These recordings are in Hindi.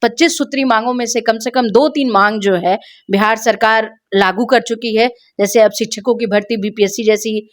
25 सूत्री मांगों में से कम 2-3 मांग जो है बिहार सरकार लागू कर चुकी है। जैसे अब शिक्षकों की भर्ती बीपीएससी जैसी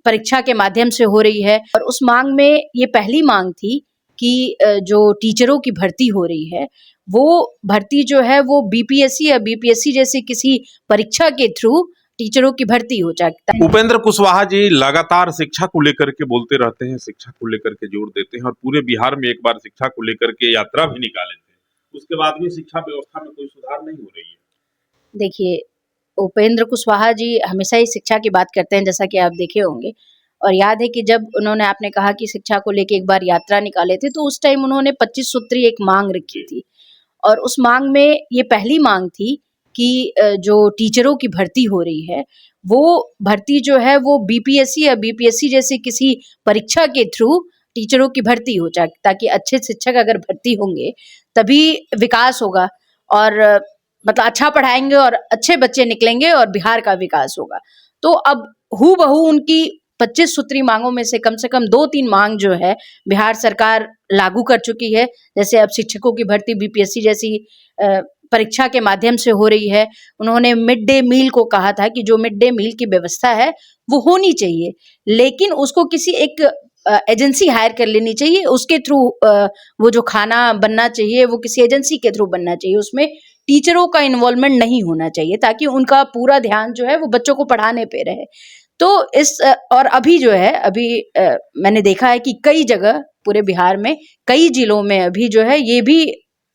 परीक्षा के माध्यम से हो रही है, और उस मांग में ये पहली मांग थी कि जो टीचरों की भर्ती हो रही है, वो भर्ती जो है वो बीपीएससी या बीपीएससी जैसी किसी परीक्षा के थ्रू टीचरों की भर्ती हो जाता है। उपेंद्र कुशवाहा जी लगातार शिक्षा को लेकर के बोलते रहते हैं, शिक्षा को लेकर के जोर देते हैं और पूरे बिहार में एक बार शिक्षा को लेकर के यात्रा भी निकाले थे, उसके बाद भी शिक्षा व्यवस्था में कोई सुधार नहीं हो रही है। देखिए, उपेंद्र कुशवाहा जी हमेशा ही शिक्षा की बात करते हैं, जैसा कि आप देखे होंगे, और याद है कि जब उन्होंने, आपने कहा कि शिक्षा को लेके एक बार यात्रा निकाले थे, तो उस टाइम उन्होंने 25 सूत्री एक मांग रखी थी, और उस मांग में ये पहली मांग थी कि जो टीचरों की भर्ती हो रही है, वो भर्ती जो है वो बीपीएससी या बीपीएससी जैसी किसी परीक्षा के थ्रू टीचरों की भर्ती हो जाए, ताकि अच्छे शिक्षक अगर भर्ती होंगे तभी विकास होगा, और मतलब अच्छा पढ़ाएंगे और अच्छे बच्चे निकलेंगे और बिहार का विकास होगा। तो अब हूबहू उनकी 25 सूत्री मांगों में से कम 2-3 मांग जो है बिहार सरकार लागू कर चुकी है। जैसे अब शिक्षकों की भर्ती बीपीएससी जैसी परीक्षा के माध्यम से हो रही है। उन्होंने मिड डे मील को कहा था कि जो मिड डे मील की व्यवस्था है वो होनी चाहिए, लेकिन उसको किसी एक एजेंसी हायर कर लेनी चाहिए, उसके थ्रू वो जो खाना बनना चाहिए वो किसी एजेंसी के थ्रू बनना चाहिए, उसमें टीचरों का इन्वॉल्वमेंट नहीं होना चाहिए, ताकि उनका पूरा ध्यान जो है वो बच्चों को पढ़ाने पे रहे। तो इस और अभी जो है, अभी मैंने देखा है कि कई जगह पूरे बिहार में कई जिलों में अभी जो है ये भी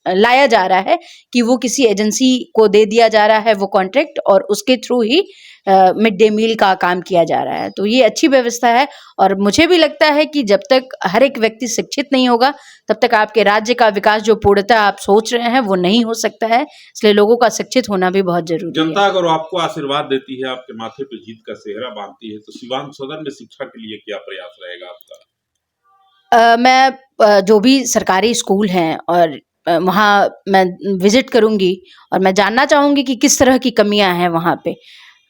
लाया जा रहा है कि वो किसी एजेंसी को दे दिया जा रहा है वो कॉन्ट्रैक्ट, और उसके थ्रू ही मिड डे मील का काम किया जा रहा है। तो ये अच्छी व्यवस्था है, और मुझे भी लगता है कि जब तक हर एक व्यक्ति शिक्षित नहीं होगा तब तक आपके राज्य का विकास जो पूर्णतः आप सोच रहे हैं वो नहीं हो सकता है। इसलिए लोगों का शिक्षित होना भी बहुत जरूरी है। जनता अगर आपको आशीर्वाद देती है, आपके माथे पे जीत का सेहरा बांधती है, तो सिवान सदर में शिक्षा के लिए क्या प्रयास रहेगा आपका? मैं जो भी सरकारी स्कूल हैं और वहाँ मैं विजिट करूंगी, और मैं जानना चाहूंगी कि किस तरह की कमियां हैं वहाँ पे।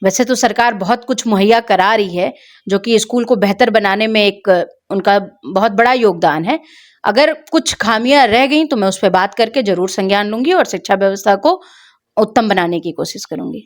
वैसे तो सरकार बहुत कुछ मुहैया करा रही है, जो कि स्कूल को बेहतर बनाने में एक उनका बहुत बड़ा योगदान है। अगर कुछ खामियां रह गई तो मैं उस पर बात करके जरूर संज्ञान लूंगी और शिक्षा व्यवस्था को उत्तम बनाने की कोशिश करूंगी।